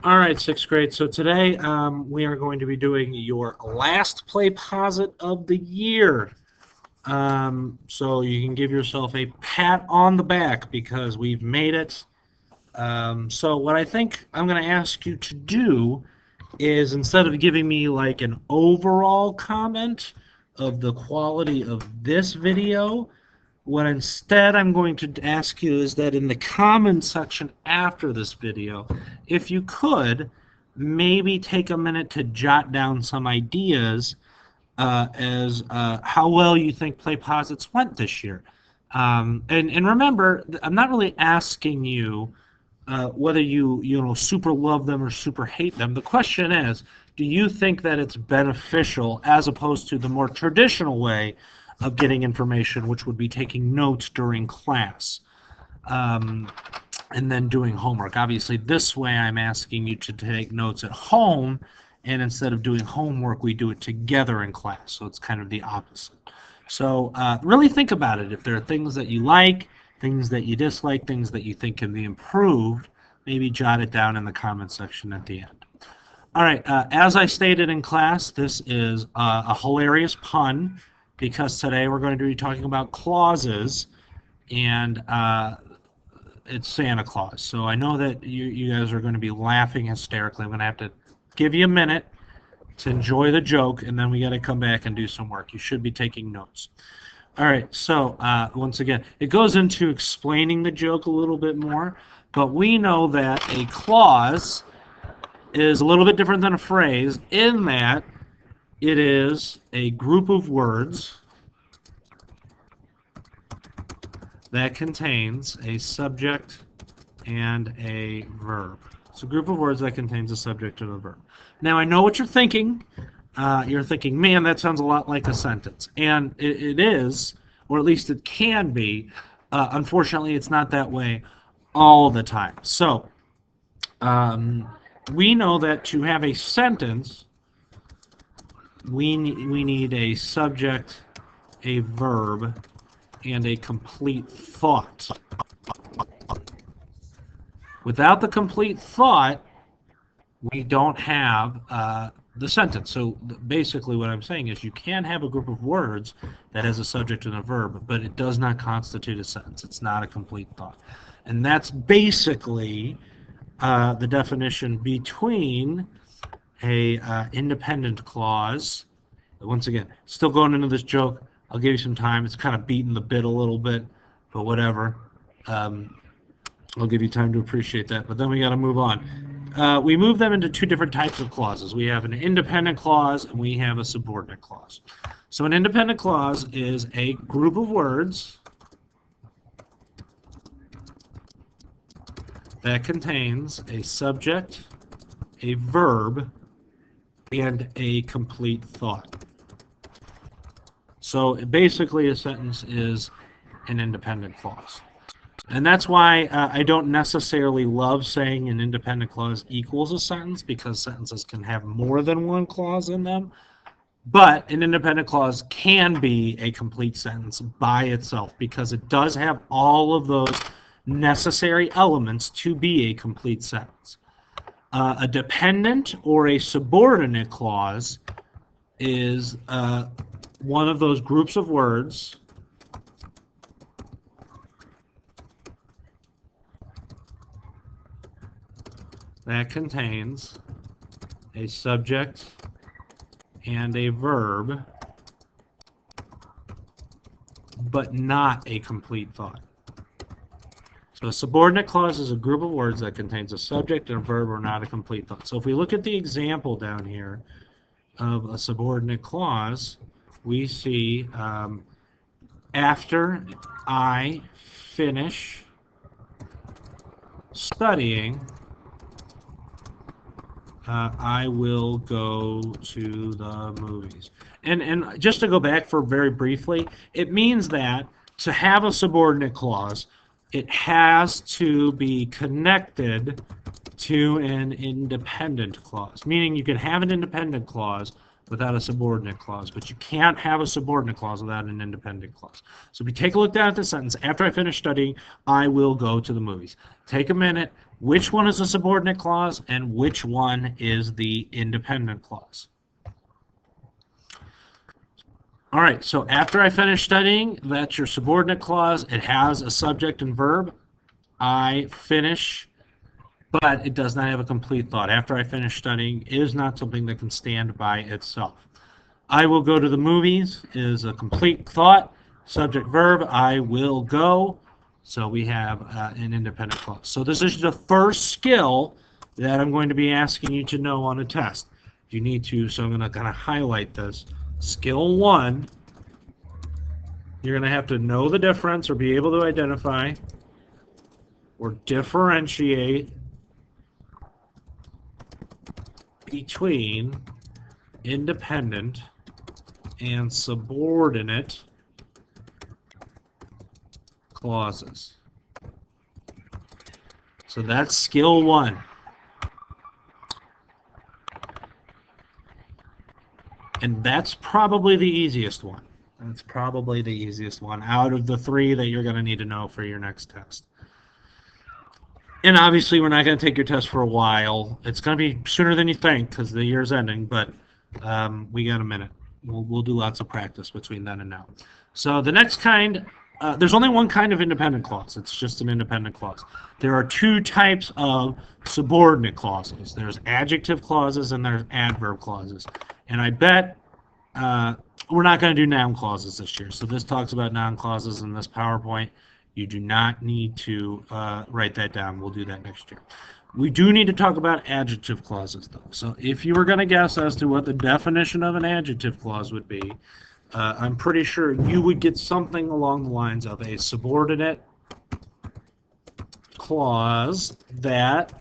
All right, sixth grade. So today we are going to be doing your last play posit of the year. So you can give yourself a pat on the back because we've made it. So what I think I'm going to ask you to do is instead of giving me like an overall comment of the quality of this video, what instead I'm going to ask you is that in the comment section after this video, if you could, maybe take a minute to jot down some ideas as how well you think Play Posits went this year. And remember, I'm not really asking you whether you super love them or super hate them. The question is, do you think that it's beneficial as opposed to the more traditional way of getting information, which would be taking notes during class um, and then doing homework? Obviously, this way I'm asking you to take notes at home, and instead of doing homework, we do it together in class. So it's kind of the opposite. So really think about it. If there are things that you like, things that you dislike, things that you think can be improved, maybe jot it down in the comment section at the end. All right, as I stated in class, this is a hilarious pun because today we're going to be talking about clauses, and it's Santa Claus. So I know that you guys are going to be laughing hysterically. I'm going to have to give you a minute to enjoy the joke, and then we got to come back and do some work. You should be taking notes. All right, so once again, it goes into explaining the joke a little bit more, but we know that a clause is a little bit different than a phrase in that it is a group of words that contains a subject and a verb. It's a group of words that contains a subject and a verb. Now, I know what you're thinking. You're thinking, man, that sounds a lot like a sentence. And it is, or at least it can be. Unfortunately, it's not that way all the time. So, we know that to have a sentence, we need a subject, a verb, and a complete thought. Without the complete thought, we don't have the sentence. So basically what I'm saying is you can have a group of words that has a subject and a verb, but it does not constitute a sentence. It's not a complete thought. And that's basically the definition between a independent clause. Once again, still going into this joke, I'll give you some time. It's kind of beating the bit a little bit, but whatever. I'll give you time to appreciate that, but then we got to move on. We move them into two different types of clauses. We have an independent clause and we have a subordinate clause. So an independent clause is a group of words that contains a subject, a verb, and a complete thought. So basically a sentence is an independent clause. And that's why I don't necessarily love saying an independent clause equals a sentence, because sentences can have more than one clause in them. But an independent clause can be a complete sentence by itself because it does have all of those necessary elements to be a complete sentence. A dependent or a subordinate clause is one of those groups of words that contains a subject and a verb, but not a complete thought. So a subordinate clause is a group of words that contains a subject and a verb or not a complete thought. So if we look at the example down here of a subordinate clause, we see after I finish studying, I will go to the movies. And just to go back for very briefly, it means that to have a subordinate clause, it has to be connected to an independent clause. Meaning you can have an independent clause without a subordinate clause, but you can't have a subordinate clause without an independent clause. So if you take a look down at the sentence, after I finish studying, I will go to the movies. Take a minute. Which one is a subordinate clause and which one is the independent clause? All right, so after I finish studying, that's your subordinate clause. It has a subject and verb. I finish, but it does not have a complete thought. After I finish studying is not something that can stand by itself. I will go to the movies is a complete thought. Subject verb, I will go. So we have an independent clause. So this is the first skill that I'm going to be asking you to know on a test. You need to, so I'm going to kind of highlight this. Skill 1, you're going to have to know the difference or be able to identify or differentiate between independent and subordinate clauses. So that's skill 1. And that's probably the easiest one. That's probably the easiest one out of the 3 that you're going to need to know for your next test. And obviously, we're not going to take your test for a while. It's going to be sooner than you think because the year's ending, but we got a minute. We'll do lots of practice between then and now. So the next kind, there's only one kind of independent clause. It's just an independent clause. There are 2 types of subordinate clauses. There's adjective clauses and there's adverb clauses. And I bet we're not going to do noun clauses this year. So this talks about noun clauses in this PowerPoint. You do not need to write that down. We'll do that next year. We do need to talk about adjective clauses, though. So if you were going to guess as to what the definition of an adjective clause would be, I'm pretty sure you would get something along the lines of a subordinate clause that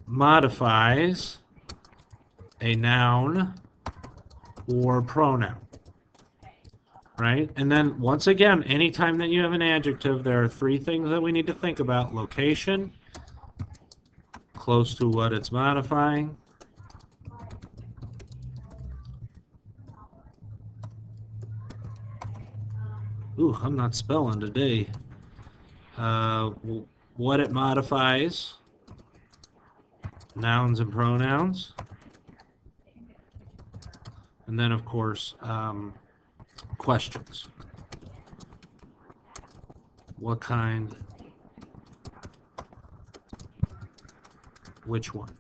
modifies a noun or pronoun. Right? And then, once again, anytime that you have an adjective, there are 3 things that we need to think about. Location, close to what it's modifying, ooh, I'm not spelling today. What it modifies, nouns and pronouns, and then, of course, questions. What kind? Which one?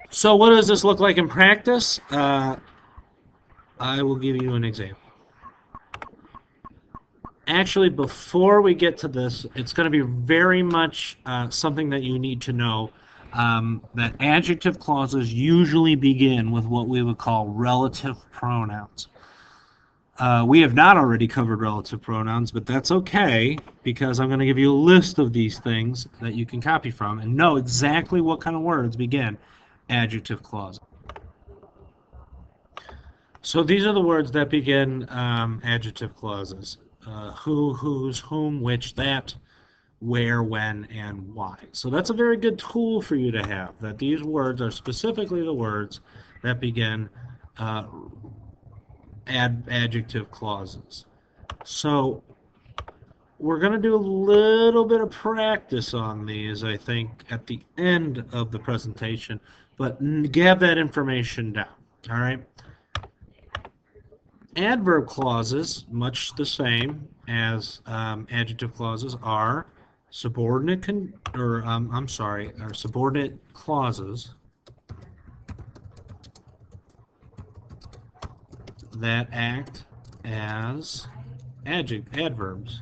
So what does this look like in practice? I will give you an example. Actually, before we get to this, it's going to be very much something that you need to know. That adjective clauses usually begin with what we would call relative pronouns. We have not already covered relative pronouns, but that's okay because I'm going to give you a list of these things that you can copy from and know exactly what kind of words begin adjective clauses. So these are the words that begin adjective clauses. Who, whose, whom, which, that, where, when, and why. So that's a very good tool for you to have, that these words are specifically the words that begin adjective clauses. So we're going to do a little bit of practice on these, I think, at the end of the presentation, but have that information down, all right? Adverb clauses, much the same as adjective clauses, are subordinate subordinate clauses that act as adverbs.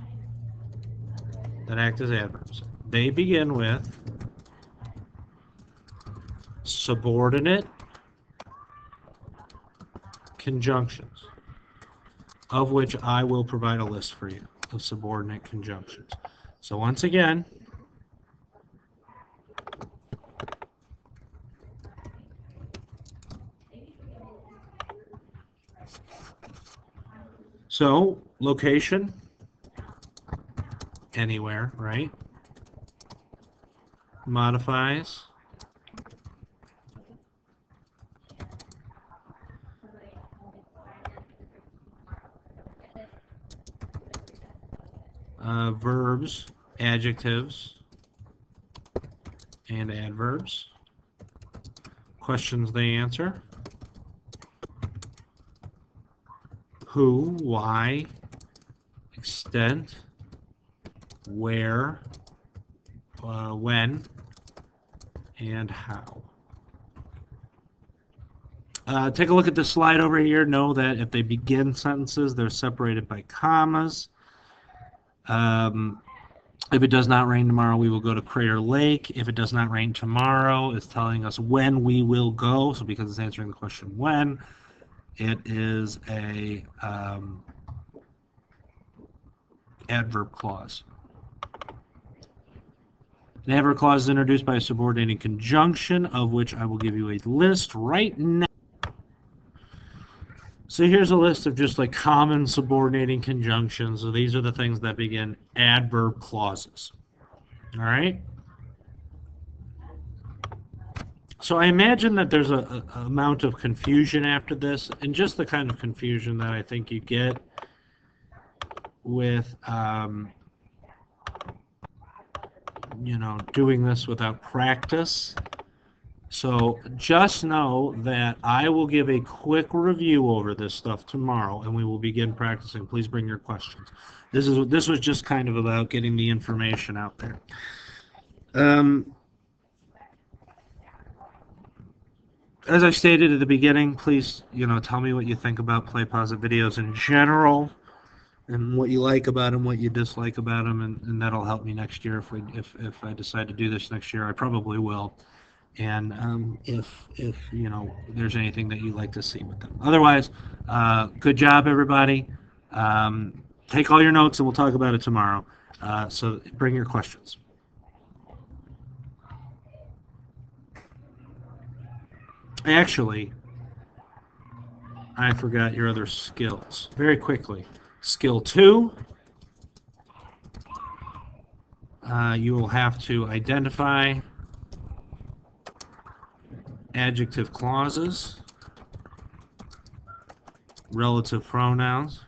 They begin with subordinate conjunctions, of which I will provide a list for you of subordinate conjunctions. So once again, so location, anywhere, right? modifies, verbs, adjectives, and adverbs. Questions they answer. Who, why, extent, where, when, and how. Take a look at the slide over here. Know that if they begin sentences, they're separated by commas. If it does not rain tomorrow, we will go to Crater Lake. If it does not rain tomorrow, it's telling us when we will go. So because it's answering the question when, it is a adverb clause. An adverb clause is introduced by a subordinating conjunction, of which I will give you a list right now. So here's a list of just like common subordinating conjunctions. So these are the things that begin adverb clauses. All right? So I imagine that there's a amount of confusion after this, and just the kind of confusion that I think you get with you know, doing this without practice. So just know that I will give a quick review over this stuff tomorrow, and we will begin practicing. Please bring your questions. This was just kind of about getting the information out there. As I stated at the beginning, please, you know, tell me what you think about Play Pause It videos in general, and what you like about them, what you dislike about them, and that'll help me next year if I decide to do this next year. I probably will. And if you know there's anything that you'd like to see with them. Otherwise, good job, everybody. Take all your notes, and we'll talk about it tomorrow. So bring your questions. Actually, I forgot your other skills. Very quickly. Skill 2, you will have to identify adjective clauses, relative pronouns,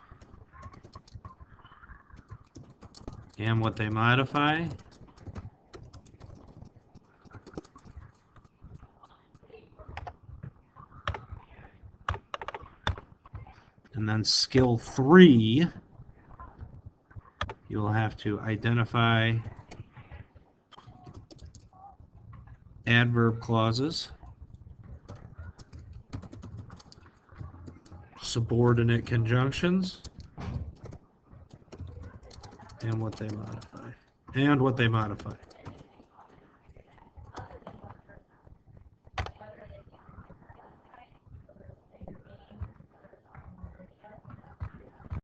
and what they modify. And then skill 3, you'll have to identify adverb clauses, subordinate conjunctions, and what they modify.